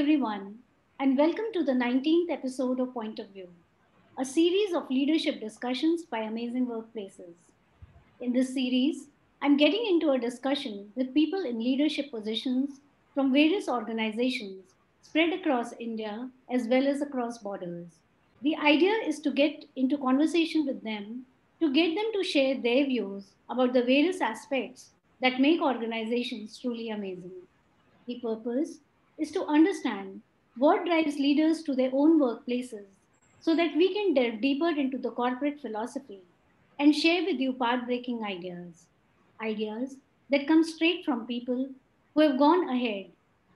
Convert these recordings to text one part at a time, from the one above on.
everyone, and welcome to the 19th episode of Point of View, a series of leadership discussions by amazing workplaces. In this series, I'm getting into a discussion with people in leadership positions from various organizations spread across India as well as across borders. The idea is to get into conversation with them, to get them to share their views about the various aspects that make organizations truly amazing. The purpose is to understand what drives leaders to their own workplaces so that we can delve deeper into the corporate philosophy and share with you path breaking ideas. Ideas that come straight from people who have gone ahead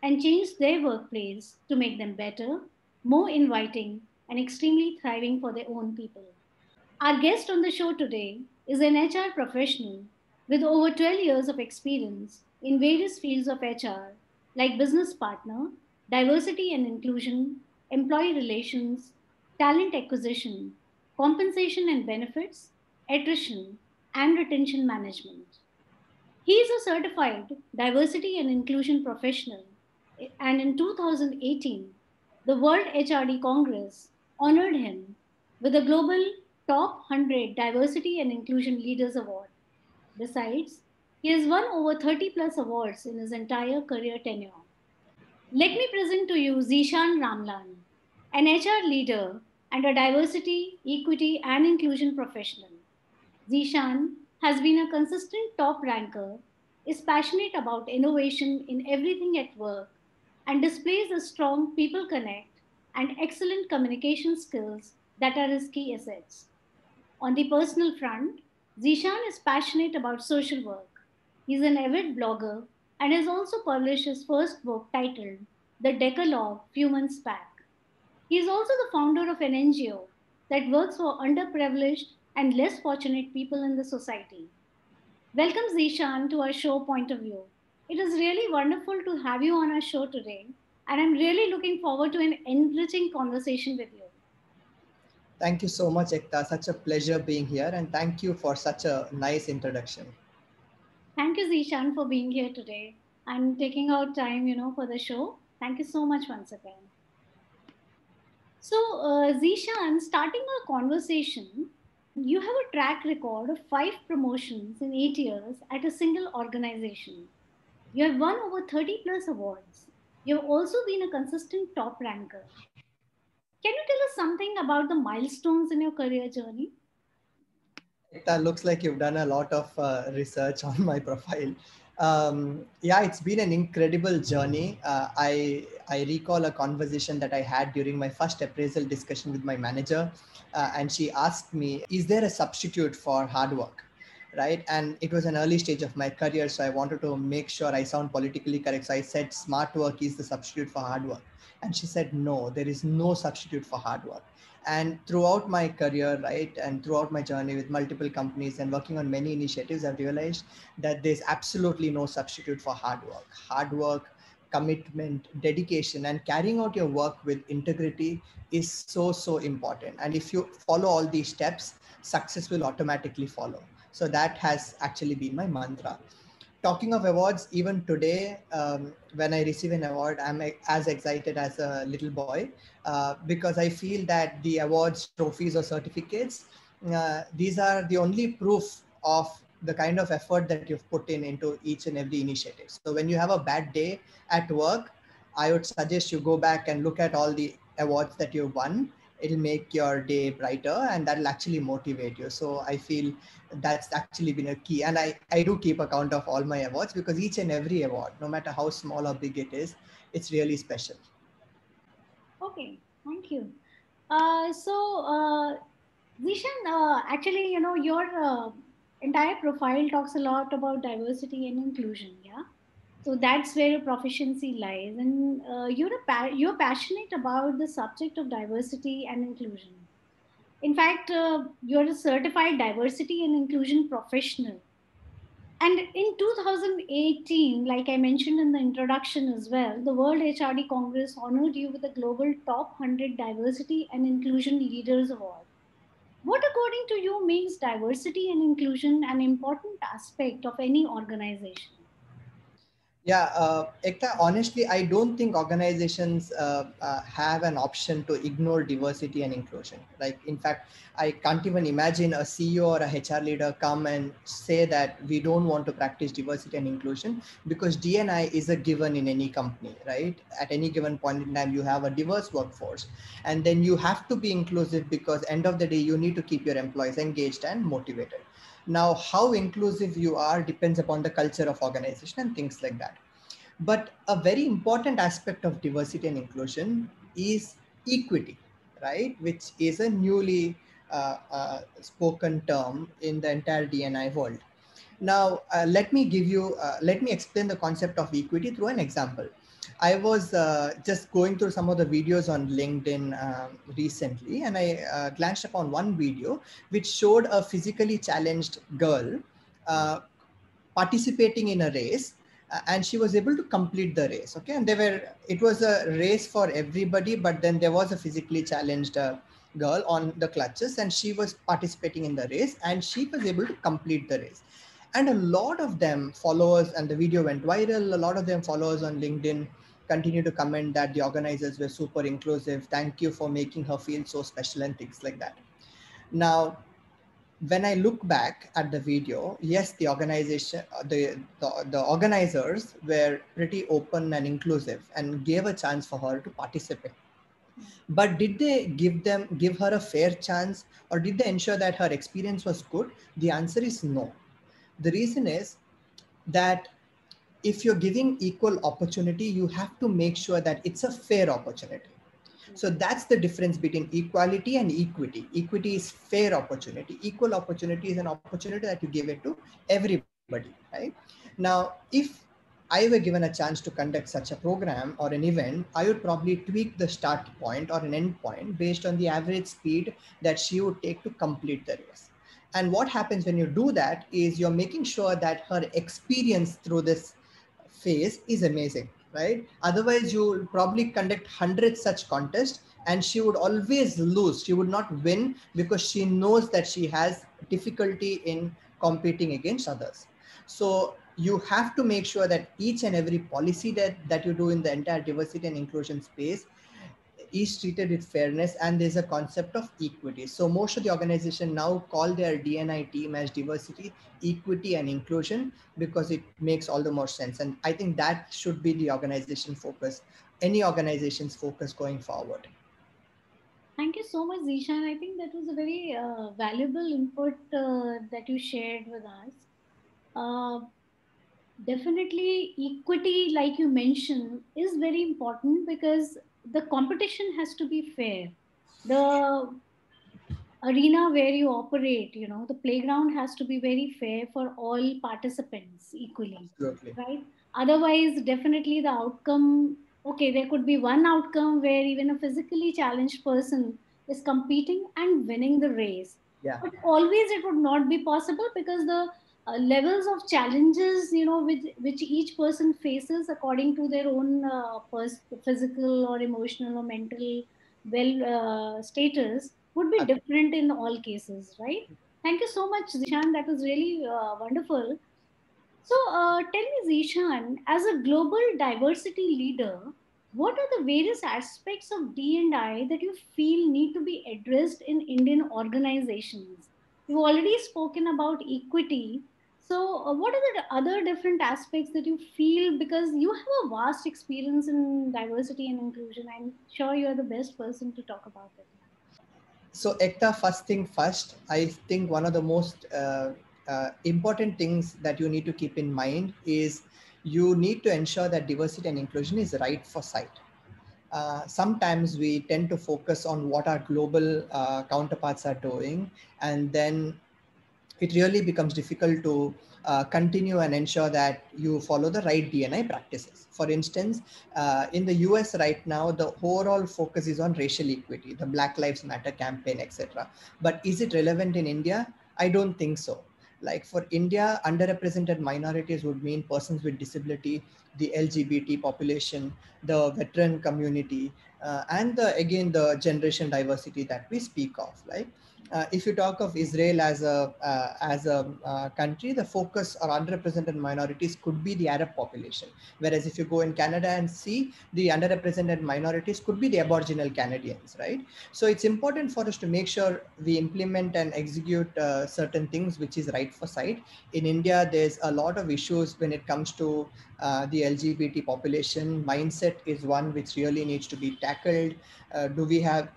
and changed their workplace to make them better, more inviting, and extremely thriving for their own people. Our guest on the show today is an HR professional with over 12 years of experience in various fields of HR, like business partner, diversity and inclusion, employee relations, talent acquisition, compensation and benefits, attrition, and retention management. He is a certified diversity and inclusion professional, and in 2018, the World HRD Congress honored him with the Global Top 100 Diversity and Inclusion Leaders Award. Besides, he has won over 30 plus awards in his entire career tenure. Let me present to you Zishan Ramlan, an HR leader and a diversity, equity, and inclusion professional. Zishan has been a consistent top ranker, is passionate about innovation in everything at work, and displays a strong people connect and excellent communication skills that are his key assets. On the personal front, Zishan is passionate about social work. He's an avid blogger and has also published his first book titled The Decalogue Few Months Back. He is also the founder of an NGO that works for underprivileged and less fortunate people in the society. Welcome, Zishan, to our show Point of View. It is really wonderful to have you on our show today, and I'm really looking forward to an enriching conversation with you. Thank you so much, Ekta. Such a pleasure being here, and thank you for such a nice introduction. Thank you, Zishan, for being here today and taking out time, for the show. Thank you so much once again. So, Zishan, starting our conversation, you have a track record of 5 promotions in 8 years at a single organization. You have won over 30 plus awards. You have also been a consistent top ranker. Can you tell us something about the milestones in your career journey? Ekta, looks like you've done a lot of research on my profile. Yeah, it's been an incredible journey. I recall a conversation that I had during my first appraisal discussion with my manager, and she asked me, "Is there a substitute for hard work?" Right, and it was an early stage of my career, so I wanted to make sure I sound politically correct. So I said, "Smart work is the substitute for hard work," and she said, "No, there is no substitute for hard work." And throughout my career, right, and throughout my journey with multiple companies and working on many initiatives, I've realized that there's absolutely no substitute for hard work, commitment, dedication, and carrying out your work with integrity is so important. And if you follow all these steps, success will automatically follow. So that has actually been my mantra. Talking of awards, even today, when I receive an award, I'm as excited as a little boy, because I feel that the awards, trophies, or certificates, these are the only proof of the kind of effort that you've put in into each and every initiative. So when you have a bad day at work, I would suggest you go back and look at all the awards that you've won. It'll make your day brighter, and that'll actually motivate you. So I feel that's actually been a key. And I do keep account of all my awards, because each and every award, no matter how small or big it is, it's really special. Okay, thank you. Zishan, actually, your entire profile talks a lot about diversity and inclusion. Yeah. So that's where your proficiency lies, and you're passionate about the subject of diversity and inclusion. In fact, you're a certified diversity and inclusion professional. And in 2018, like I mentioned in the introduction as well, the World HRD Congress honored you with the Global Top 100 Diversity and Inclusion Leaders Award. What, according to you, makes diversity and inclusion an important aspect of any organization? Yeah, Ekta, honestly, I don't think organizations have an option to ignore diversity and inclusion. Like, in fact, I can't even imagine a CEO or a HR leader come and say that we don't want to practice diversity and inclusion, because D&I is a given in any company, right? At any given point in time, you have a diverse workforce, and then you have to be inclusive, because end of the day, you need to keep your employees engaged and motivated. Now, how inclusive you are depends upon the culture of organization and things like that. But a very important aspect of diversity and inclusion is equity, right? Which is a newly spoken term in the entire D&I world. Now, let me explain the concept of equity through an example. I was just going through some of the videos on LinkedIn recently, and I glanced upon one video which showed a physically challenged girl uh, participating in a race, and she was able to complete the race. Okay, and it was a race for everybody, but then there was a physically challenged girl on the clutches, and she was participating in the race, and she was able to complete the race. And a lot of them followers, and the video went viral, a lot of them followers on LinkedIn continue to comment that the organizers were super inclusive, thank you for making her feel so special, and things like that. Now, when I look back at the video, yes, the organization, the organizers were pretty open and inclusive and gave a chance for her to participate. But did they give her a fair chance, or did they ensure that her experience was good? The answer is no. The reason is that if you're giving equal opportunity, you have to make sure that it's a fair opportunity. So that's the difference between equality and equity. Equity is fair opportunity. Equal opportunity is an opportunity that you give it to everybody, right? Now, if I were given a chance to conduct such a program or an event, I would probably tweak the start point or an end point based on the average speed that she would take to complete the race. And what happens when you do that is you're making sure that her experience through this phase is amazing, right? Otherwise, you will probably conduct 100 such contests, and she would always lose. She would not win because she knows that she has difficulty in competing against others. So you have to make sure that each and every policy that you do in the entire diversity and inclusion space is treated with fairness, and there's a concept of equity. So most of the organization now call their D&I team as diversity, equity, and inclusion, because it makes all the more sense. And I think that should be the organization focus, any organization's focus going forward. Thank you so much, Zishan. I think that was a very valuable input that you shared with us. Uh, Definitely, equity, like you mentioned, is very important because the competition has to be fair. The arena where you operate, the playground has to be very fair for all participants equally, Absolutely. right? Otherwise, definitely the outcome, okay, there could be one outcome where even a physically challenged person is competing and winning the race. Yeah. But always it would not be possible because the levels of challenges, which each person faces according to their own physical or emotional or mental status would be different in all cases, right? Thank you so much, Zishan. That was really wonderful. So, tell me, Zishan, as a global diversity leader, what are the various aspects of D&I that you feel need to be addressed in Indian organizations? You've already spoken about equity. So, what are the other different aspects that you feel, because you have a vast experience in diversity and inclusion? I'm sure you're the best person to talk about it. So, Ekta, first thing first, I think one of the most important things that you need to keep in mind is you need to ensure that diversity and inclusion is right for sight. Sometimes we tend to focus on what our global counterparts are doing, and then it really becomes difficult to continue and ensure that you follow the right D&I practices. For instance, in the US right now, the overall focus is on racial equity, the Black Lives Matter campaign, etc. But is it relevant in India? I don't think so. Like for India, underrepresented minorities would mean persons with disability, the LGBT population, the veteran community, and again the generation diversity that we speak of. Like if you talk of Israel as a country, the focus or underrepresented minorities could be the Arab population. Whereas if you go in Canada and see, the underrepresented minorities could be the Aboriginal Canadians, right? So it's important for us to make sure we implement and execute certain things which is right for sight. In India, there's a lot of issues when it comes to the LGBT population. Mindset is one which really needs to be tackled. Do we have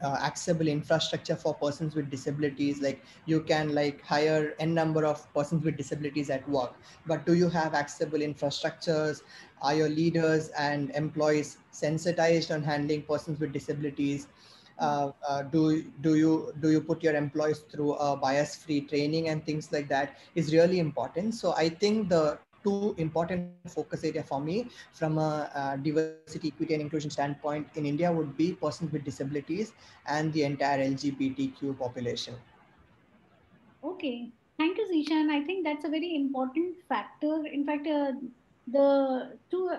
accessible infrastructure for persons with disabilities? Like you can like hire n number of persons with disabilities at work, but do you have accessible infrastructures? Are your leaders and employees sensitized on handling persons with disabilities? Do you put your employees through a bias free training and things like that is really important. So I think the two important focus area for me from a diversity, equity and inclusion standpoint in India would be persons with disabilities and the entire LGBTQ population. Okay, thank you, Zishan. I think that's a very important factor. In fact, the two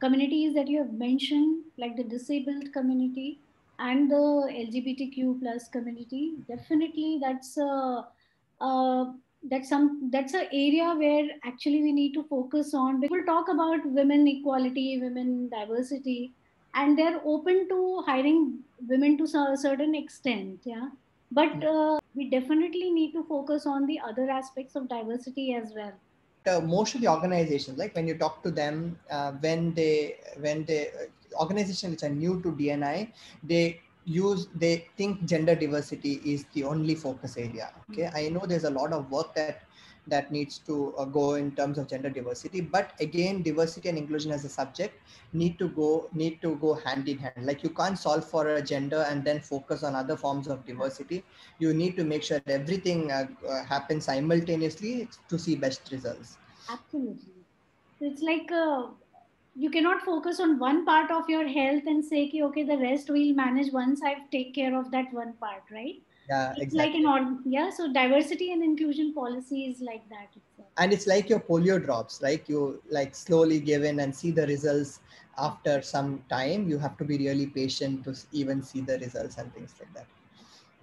communities that you have mentioned, like the disabled community and the LGBTQ plus community, definitely uh, that's a area where actually we need to focus on. People talk about women equality, women diversity, and they're open to hiring women to a certain extent. Yeah, but we definitely need to focus on the other aspects of diversity as well. Most of the organizations, like when you talk to them, when they organizations which are new to DNI, they think gender diversity is the only focus area. Okay, I know there's a lot of work that needs to go in terms of gender diversity, but again, diversity and inclusion as a subject need to go hand in hand. Like you can't solve for a gender and then focus on other forms of diversity. You need to make sure everything happens simultaneously to see best results. Absolutely. So it's like you cannot focus on one part of your health and say, "Ki, okay, the rest we'll manage once I take care of that one part," right? Yeah, It's like exactly. yeah. So diversity and inclusion policy is like that itself. And it's like your polio drops, like you like slowly give in and see the results after some time. You have to be really patient to even see the results and things like that.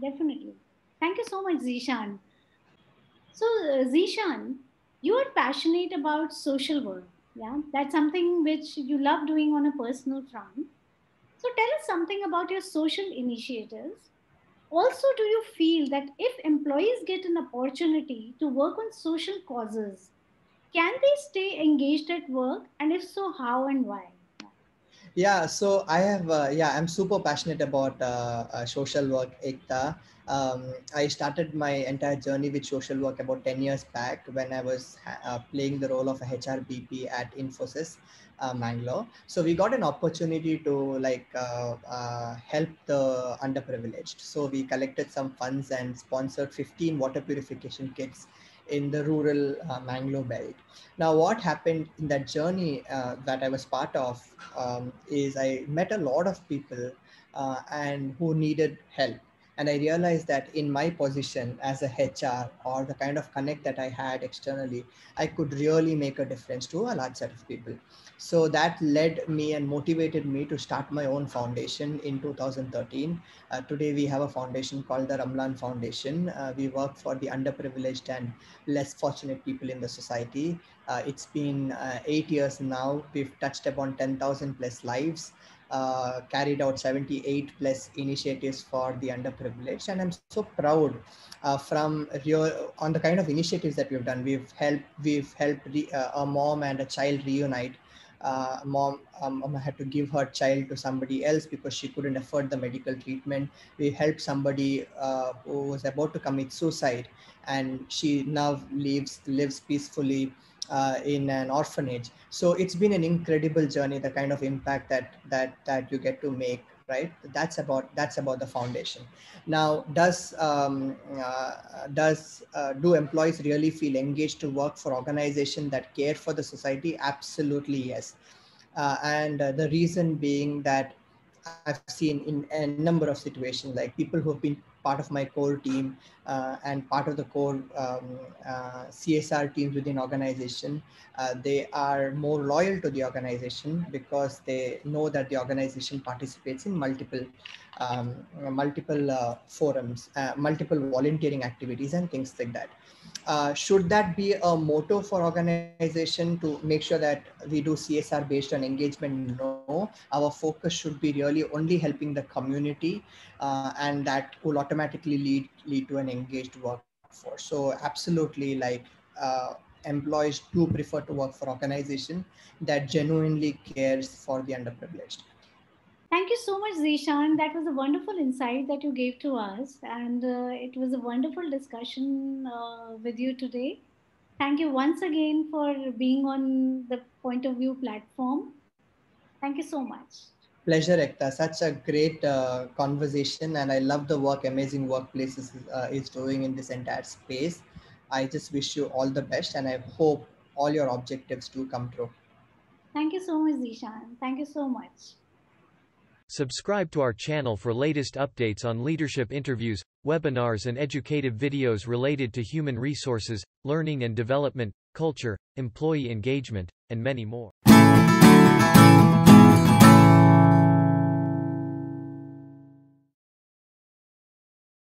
Definitely. Thank you so much, Zishan. So, Zishan, you are passionate about social work. Yeah, that's something which you love doing on a personal front. So, tell us something about your social initiatives. Also, do you feel that if employees get an opportunity to work on social causes, can they stay engaged at work? And if so, how and why? Yeah, so I'm super passionate about social work, Ekta. I started my entire journey with social work about 10 years back when I was playing the role of a HRBP at Infosys, Mangalore. So we got an opportunity to help the underprivileged. So we collected some funds and sponsored 15 water purification kits in the rural Mangalore belt. Now, what happened in that journey that I was part of is I met a lot of people and who needed help. And I realized that in my position as a HR or the kind of connect that I had externally, I could really make a difference to a large set of people. So that led me and motivated me to start my own foundation in 2013. Today, we have a foundation called the Ramlan Foundation. We work for the underprivileged and less fortunate people in the society. It's been 8 years now. We've touched upon 10,000 plus lives, carried out 78 plus initiatives for the underprivileged, and I'm so proud on the kind of initiatives that we've done. We've helped a mom and a child reunite. Mom had to give her child to somebody else because she couldn't afford the medical treatment. We helped somebody who was about to commit suicide, and she now lives peacefully in an orphanage. So it's been an incredible journey, the kind of impact that you get to make, right? That's about the foundation. Now, do employees really feel engaged to work for organizations that care for the society? Absolutely, yes. And the reason being that I've seen in a number of situations, like people who have been part of my core team and part of the core CSR teams within organization, they are more loyal to the organization because they know that the organization participates in multiple forums, multiple volunteering activities and things like that. Should that be a motto for organization to make sure that we do CSR based on engagement? No, our focus should be really only helping the community, and that will automatically lead to an engaged workforce. So absolutely, like employees do prefer to work for organization that genuinely cares for the underprivileged. Thank you so much, Zishan. That was a wonderful insight that you gave to us, and it was a wonderful discussion with you today. Thank you once again for being on the Point of View platform. Thank you so much. Pleasure, Ekta. Such a great conversation, and I love the work Amazing Workplaces is doing in this entire space. I just wish you all the best, and I hope all your objectives do come true. Thank you so much, Zishan. Thank you so much. Subscribe to our channel for latest updates on leadership interviews, webinars and educative videos related to human resources, learning and development, culture, employee engagement, and many more.